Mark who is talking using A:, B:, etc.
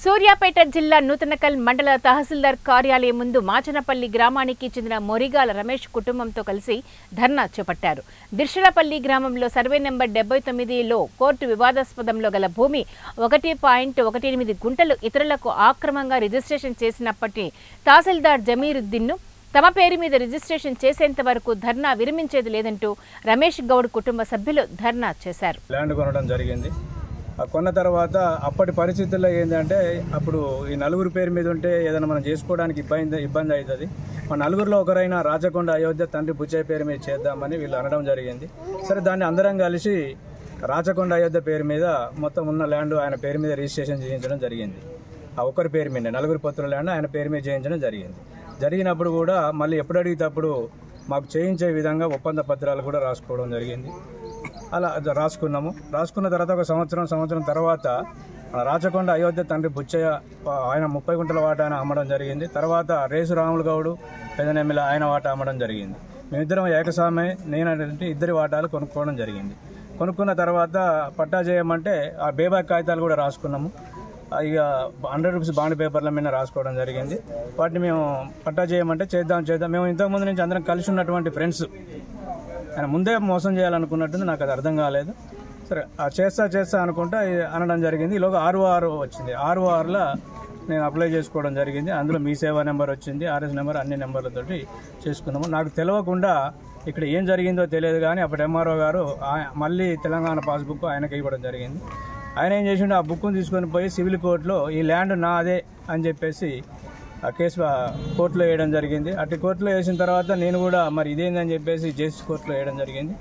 A: సూర్యాపేట జిల్లా నూతనకల్ మండల తహసీల్దార్ కార్యాలయం ముందు మాచనపల్లి గ్రామానికి చెందిన మొరిగాల రమేష్ కుటుంబంతో కలిసి ధర్నా చేపట్టారు. దిర్శలపల్లి గ్రామంలో సర్వే నెంబర్ 79లో కోర్టు వివాదాస్పదంలో గల భూమి 1.18 గుంటలు ఇతరులకు ఆక్రమంగా రిజిస్ట్రేషన్ చేసినప్పటికీ తహసీల్దార్ జమీరుద్దీన్ను తమ పేరు మీద రిజిస్ట్రేషన్ చేసేంత వరకు ధర్నా విరమించేది లేదంటూ రమేష్ గౌడ్ కుటుంబ సభ్యులు ధర్నా చేశారు.
B: ల్యాండ్ కొనడం జరిగింది. కొన్న తర్వాత అప్పటి పరిస్థితుల్లో ఏంటంటే అప్పుడు ఈ నలుగురు పేరు మీద ఉంటే ఏదైనా మనం చేసుకోవడానికి ఇబ్బంది అవుతుంది. మన నలుగురిలో ఒకరైనా రాచకొండ అయోధ్య తండ్రి బుచ్చయ్య పేరు మీద చేద్దామని వీళ్ళు అనడం జరిగింది. సరే, దాన్ని అందరం కలిసి రాచకొండ అయోధ్య పేరు మీద మొత్తం ఉన్న ల్యాండ్ ఆయన పేరు మీద రిజిస్ట్రేషన్ చేయించడం జరిగింది. ఆ ఒక్కరి పేరు మీద నలుగురు పొత్తుల ల్యాండ్ ఆయన పేరు మీద చేయించడం జరిగింది. జరిగినప్పుడు కూడా మళ్ళీ ఎప్పుడు అడిగినప్పుడు మాకు చేయించే విధంగా ఒప్పంద పత్రాలు కూడా రాసుకోవడం జరిగింది. అలా రాసుకున్నాము. రాసుకున్న తర్వాత ఒక సంవత్సరం తర్వాత రాచకొండ అయోధ్య తండ్రి బుచ్చయ్య ఆయన 30 గుంటల వాటా ఆయన అమ్మడం జరిగింది. తర్వాత రేసు రాములు గౌడు పెదనెమ్మిల ఆయన వాటా అమ్మడం జరిగింది. మేమిద్దరం ఏకస్వామి నేనంటే ఇద్దరి వాటాలు కొనుక్కోవడం జరిగింది. కొనుక్కున్న తర్వాత పట్టా చేయమంటే ఆ బేబాక్ కాగితాలు కూడా రాసుకున్నాము. ఇక 100 రూపీస్ బాండ్ పేపర్ల మీద రాసుకోవడం జరిగింది. వాటిని మేము పట్టా చేయమంటే చేద్దాం. మేము ఇంతకుముందు నుంచి అందరం కలిసి ఉన్నటువంటి ఫ్రెండ్స్. ఆయన ముందే మోసం చేయాలనుకున్నట్టుంది, నాకు అది అర్థం కాలేదు. సరే, చేస్తా అనుకుంటా అనడం జరిగింది. ఈలోగా 6 వచ్చింది. 6లో నేను అప్లై చేసుకోవడం జరిగింది. అందులో మీ సేవా నెంబర్ వచ్చింది, ఆర్ఎస్ నెంబర్, అన్ని నెంబర్లతోటి చేసుకున్నాము. నాకు తెలియకుండా ఇక్కడ ఏం జరిగిందో తెలియదు కానీ అప్పుడు ఎంఆర్ఓ గారు మళ్ళీ తెలంగాణ పాస్బుక్ ఆయనకి ఇవ్వడం జరిగింది. ఆయన ఏం చేసిండు, ఆ బుక్ను తీసుకొని పోయి సివిల్ కోర్టులో ఈ ల్యాండ్ నాదే అని చెప్పేసి ఆ కేసు కోర్టులో వేయడం జరిగింది. అటు కోర్టులో వేసిన తర్వాత నేను కూడా మరి ఇదేందని చెప్పేసి జస్టిస్ కోర్టులో వేయడం జరిగింది.